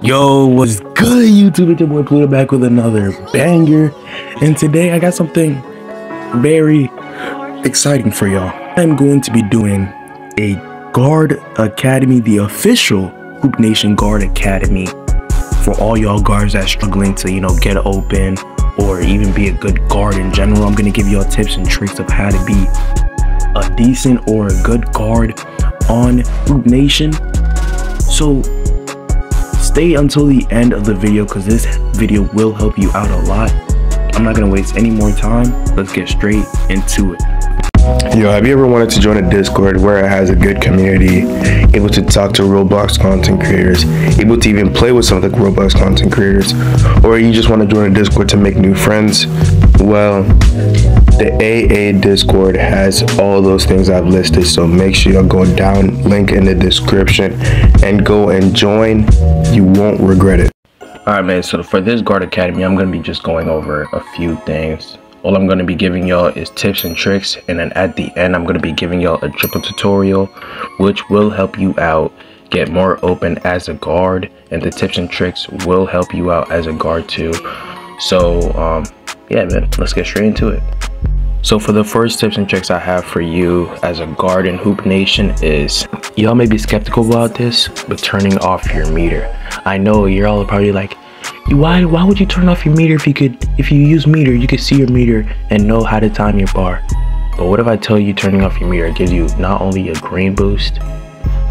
Yo, what's good, YouTube? It's your boy Pluto back with another banger, and today I got something very exciting for y'all. I'm going to be doing a Guard Academy, the official Hoop Nation Guard Academy for all y'all guards that's struggling to, get open or even be a good guard in general. I'm gonna give y'all tips and tricks of how to be a decent or a good guard on Hoop Nation. So stay until the end of the video because this video will help you out a lot. I'm not gonna waste any more time. Let's get straight into it. Yo, have you ever wanted to join a Discord where it has a good community, able to talk to Roblox content creators, able to even play with some of the Roblox content creators, or you just want to join a Discord to make new friends? Well, the AA Discord has all those things I've listed, so make sure you'll go down, link in the description, and go and join. You won't regret it. Alright, man, so for this Guard Academy, I'm gonna be just going over a few things. All I'm going to be giving y'all is tips and tricks, and then at the end I'm going to be giving y'all a dribble tutorial which will help you out get more open as a guard, and the tips and tricks will help you out as a guard too. So yeah, man, let's get straight into it. So for the first tips and tricks I have for you as a guard in Hoop Nation is, y'all may be skeptical about this, but turning off your meter. I know you're all probably like, why would you turn off your meter if you use meter, you could see your meter and know how to time your bar? But what if I tell you turning off your meter gives you not only a green boost,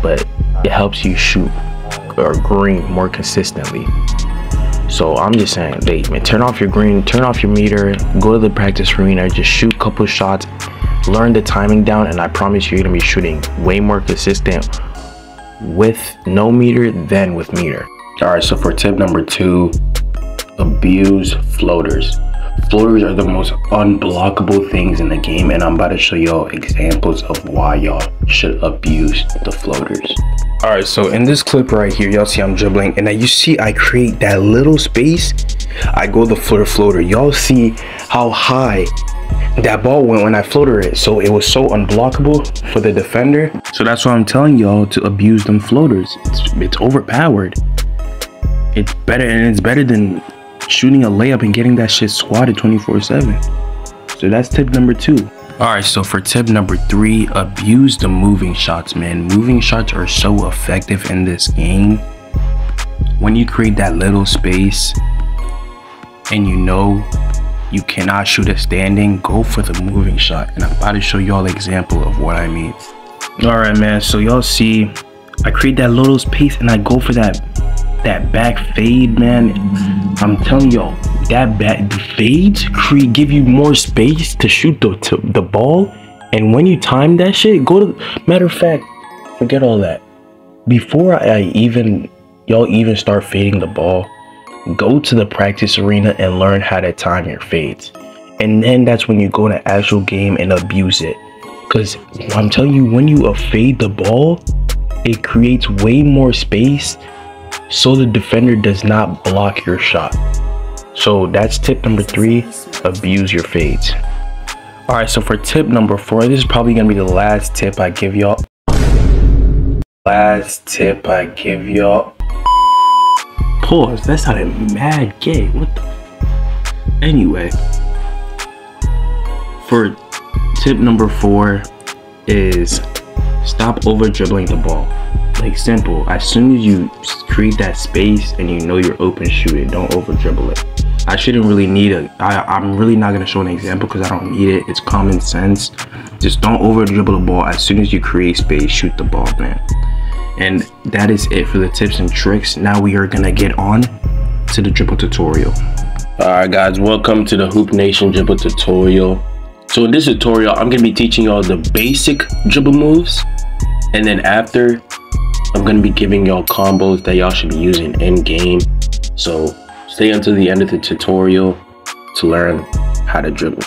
but it helps you shoot or green more consistently? So I'm just saying, wait, man, turn off your green, turn off your meter, go to the practice arena, just shoot a couple shots, learn the timing down, and I promise you're gonna be shooting way more consistent with no meter than with meter. All right, so for tip number 2, abuse floaters. Floaters are the most unblockable things in the game, and I'm about to show y'all examples of why y'all should abuse the floaters. All right, so in this clip right here, y'all see I'm dribbling, and now you see I create that little space. I go the floater. Y'all see how high that ball went when I floated it, so it was so unblockable for the defender. So that's why I'm telling y'all to abuse them floaters. It's overpowered. It's better, and it's better than shooting a layup and getting that shit swatted 24/7. So that's tip number 2. All right, so for tip number 3, abuse the moving shots, man. Moving shots are so effective in this game. When you create that little space and you cannot shoot it standing, go for the moving shot. And I'm about to show y'all an example of what I mean. All right, man, so y'all see I create that little space and I go for that back fade, man. I'm telling y'all, that back fades give you more space to shoot the ball, and when you time that shit, matter of fact, forget all that. Before y'all even start fading the ball, go to the practice arena and learn how to time your fades, and then that's when you go to actual game and abuse it. Because I'm telling you, when you fade the ball, it creates way more space so the defender does not block your shot. So that's tip number 3, abuse your fades. All right, so for tip number 4, this is probably gonna be the last tip I give y'all. Pause, that sounded mad gay. What the? Anyway, for tip number 4 is stop over dribbling the ball. Like, simple. As soon as you create that space and you know you're open, shoot it. Don't over dribble it. I shouldn't really need I'm really not gonna show an example because I don't need it. It's common sense. Just don't over dribble the ball. As soon as you create space, shoot the ball, man. And that is it for the tips and tricks. Now we are gonna get on to the dribble tutorial. All right, guys, welcome to the Hoop Nation dribble tutorial. So in this tutorial, I'm gonna be teaching y'all the basic dribble moves, and then after, I'm going to be giving y'all combos that y'all should be using in game. So stay until the end of the tutorial to learn how to dribble.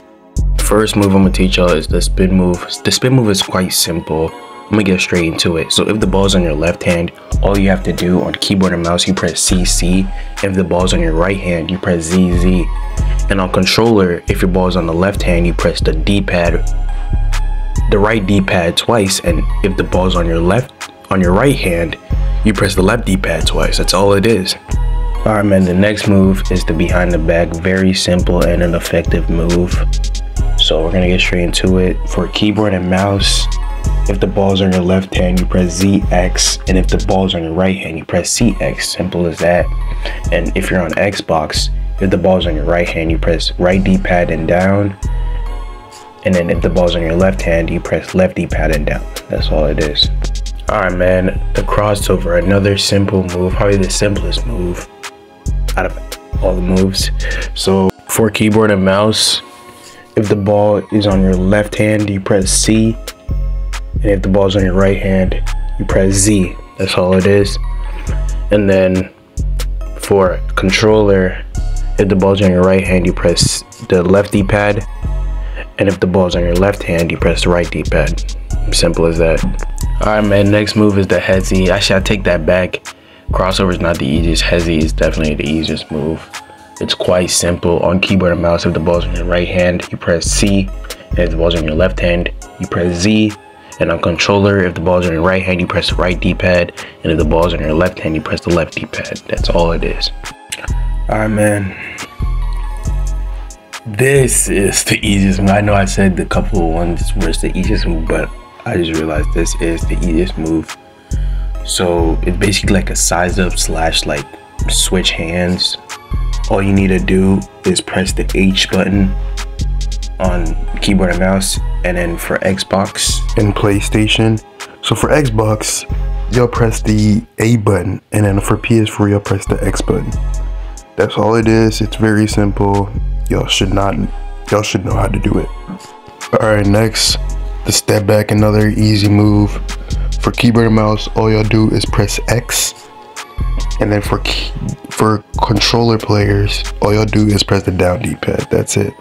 First move I'm going to teach y'all is the spin move. The spin move is quite simple. I'm going to get straight into it. So if the ball's on your left hand, all you have to do on keyboard and mouse, you press CC. If the ball's on your right hand, you press ZZ. And on controller, if your ball's on the left hand, you press the right D-pad twice. And if the ball's on your right hand, you press the left D-pad twice. That's all it is. Alright man, the next move is the behind the back. Very simple and an effective move. So we're gonna get straight into it. For keyboard and mouse, if the ball's on your left hand, you press ZX, and if the ball's on your right hand, you press CX. Simple as that. And if you're on Xbox, if the ball's on your right hand, you press right D-pad and down. And then if the ball's on your left hand, you press left D-pad and down. That's all it is. Alright man, the crossover, another simple move, probably the simplest move out of all the moves. So for keyboard and mouse, if the ball is on your left hand, you press C, and if the ball's on your right hand, you press Z. That's all it is. And then for controller, if the ball's on your right hand, you press the left D-pad, and if the ball's on your left hand, you press the right D-pad. Simple as that. Alright man, next move is the hezzy. Actually, I take that back. Crossover is not the easiest. Hezzy is definitely the easiest move. It's quite simple. On keyboard and mouse, if the ball's on your right hand, you press C, and if the ball's on your left hand, you press Z. And on controller, if the ball's on your right hand, you press the right D-pad, and if the ball's on your left hand, you press the left D-pad. That's all it is. Alright man, this is the easiest one. I know I said the couple of ones were the easiest move, but I just realized this is the easiest move. So it's basically like a size up slash like switch hands. All you need to do is press the H button on keyboard and mouse, and then for Xbox And PlayStation. So for Xbox, you'll press the A button, and then for PS4, you'll press the X button. That's all it is. It's very simple. Y'all should know how to do it. Alright, next, the step back, another easy move. For keyboard and mouse, all y'all do is press X, and then for controller players, all y'all do is press the down D-pad. That's it.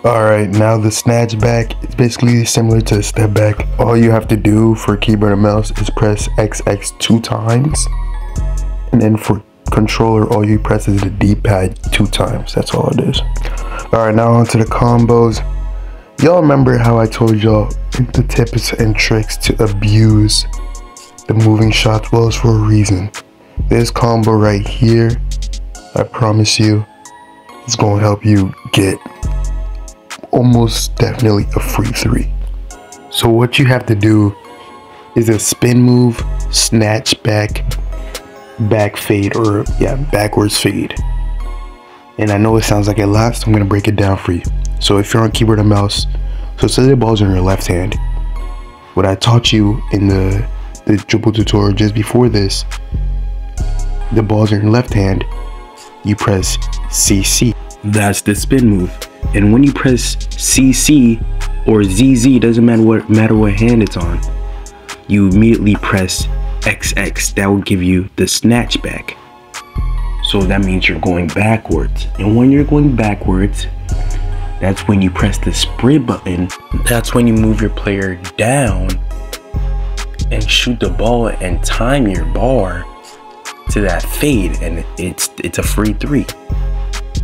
Alright, now the snatch back, it's basically similar to the step back. All you have to do for keyboard and mouse is press XX 2 times, and then for controller, all you press is the D-pad 2 times. That's all it is. Alright, now on to the combos. Y'all remember how I told y'all the tips and tricks to abuse the moving shots? Well, it's for a reason. This combo right here, I promise you, it's going to help you get almost definitely a free 3. So what you have to do is a spin move, snatch back, back fade, or yeah, backwards fade. And I know it sounds like a lot, so I'm going to break it down for you. So if you're on keyboard and mouse, so say the ball's on your left hand. What I taught you in the dribble tutorial just before this, the ball's on your left hand, you press CC. That's the spin move. And when you press CC or ZZ, doesn't matter what hand it's on, you immediately press XX. That will give you the snatch back. So that means you're going backwards. And when you're going backwards, that's when you press the sprint button. That's when you move your player down and shoot the ball and time your bar to that fade, and it's a free 3.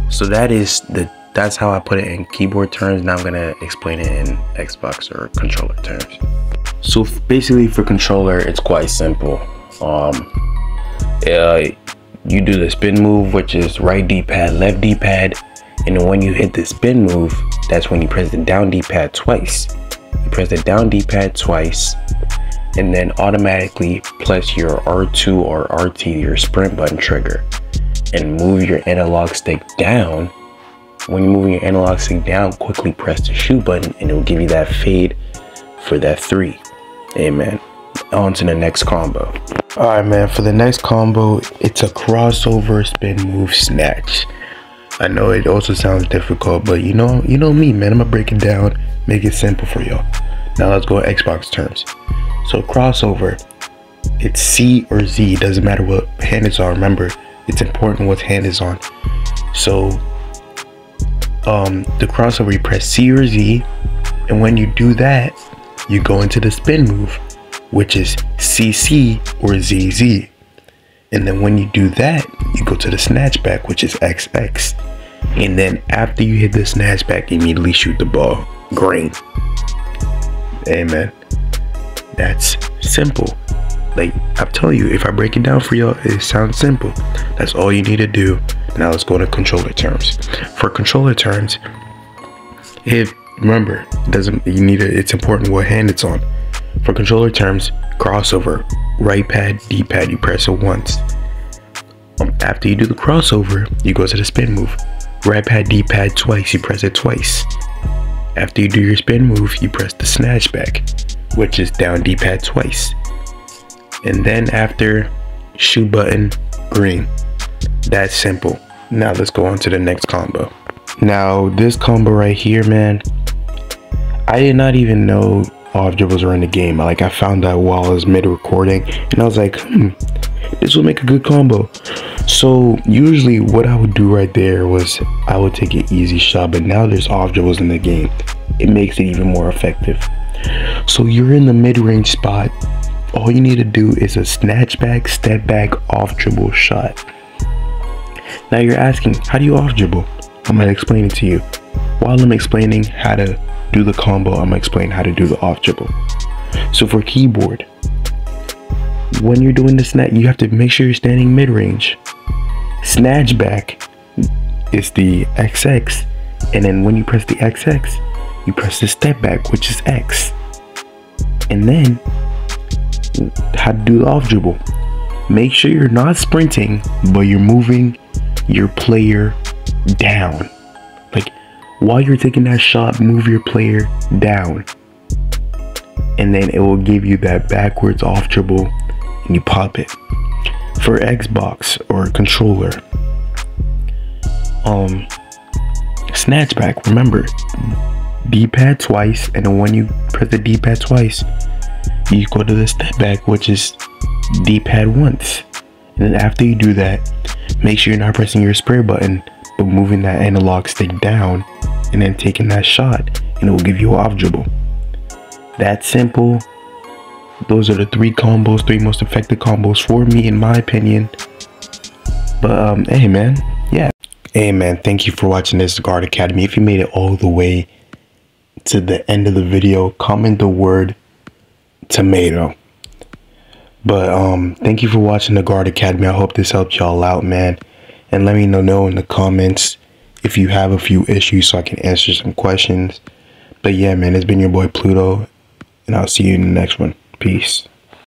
So that's how I put it in keyboard terms. Now I'm gonna explain it in Xbox or controller terms. So basically for controller, it's quite simple. You do the spin move, which is right D-pad, left D-pad. And then when you hit the spin move, that's when you press the down D-pad twice. You press the down D-pad twice, and then automatically press your R2 or RT, your sprint button trigger, and move your analog stick down. When you're moving your analog stick down, quickly press the shoot button, and it will give you that fade for that 3. Amen. On to the next combo. Alright man, for the next combo, it's a crossover spin move snatch. I know it also sounds difficult, but you know me, man. I'm gonna break it down, make it simple for y'all. Now let's go Xbox terms. So crossover, it's C or Z, doesn't matter what hand it's on. Remember, it's important what hand it's on. So the crossover, you press C or Z, and when you do that, you go into the spin move, which is CC or ZZ. And then when you do that, you go to the snatch back, which is XX. And then after you hit the snatch back, immediately shoot the ball. Green. Amen. That's simple. Like, I'm telling you, if I break it down for y'all, it sounds simple. That's all you need to do. Now let's go to controller terms. For controller terms, remember, it's important what hand it's on. For controller terms, crossover, right pad, D-pad, you press it once. After you do the crossover, you go to the spin move. Right pad, D-pad twice, you press it twice. After you do your spin move, you press the snatch back, which is down D-pad twice. And then after, shoot button, green. That's simple. Now let's go on to the next combo. Now this combo right here, man, I did not even know off dribbles were in the game. Like, I found out while I was mid-recording, and I was like, this will make a good combo. So usually what I would do right there was I would take an easy shot, but now there's off dribbles in the game. It makes it even more effective. So you're in the mid-range spot. All you need to do is a snatch back, step back, off dribble shot. Now you're asking, how do you off dribble? I'm gonna explain it to you. While I'm explaining how to do the combo, I'm gonna explain how to do the off dribble. So for keyboard, when you're doing the snatch, you have to make sure you're standing mid-range. Snatch back is the XX, and then when you press the XX, you press the step back, which is X. And then how to do the off dribble. Make sure you're not sprinting, but you're moving your player down. Like, while you're taking that shot, move your player down, and then it will give you that backwards off dribble, and you pop it. For Xbox or controller, snatch back, remember, D-pad twice, and then when you press the D-pad twice, you go to the step back, which is D-pad once. And then after you do that, make sure you're not pressing your spray button, but moving that analog stick down and then taking that shot, and it will give you an off dribble. That's simple. Those are the three most effective combos for me, in my opinion. But hey man, yeah. Hey man, thank you for watching this Guard Academy. If you made it all the way to the end of the video, comment the word tomato. But thank you for watching the Guard Academy. I hope this helped y'all out, man. And let me know in the comments if you have a few issues so I can answer some questions. But yeah, man, it's been your boy Pluto, and I'll see you in the next one. Peace.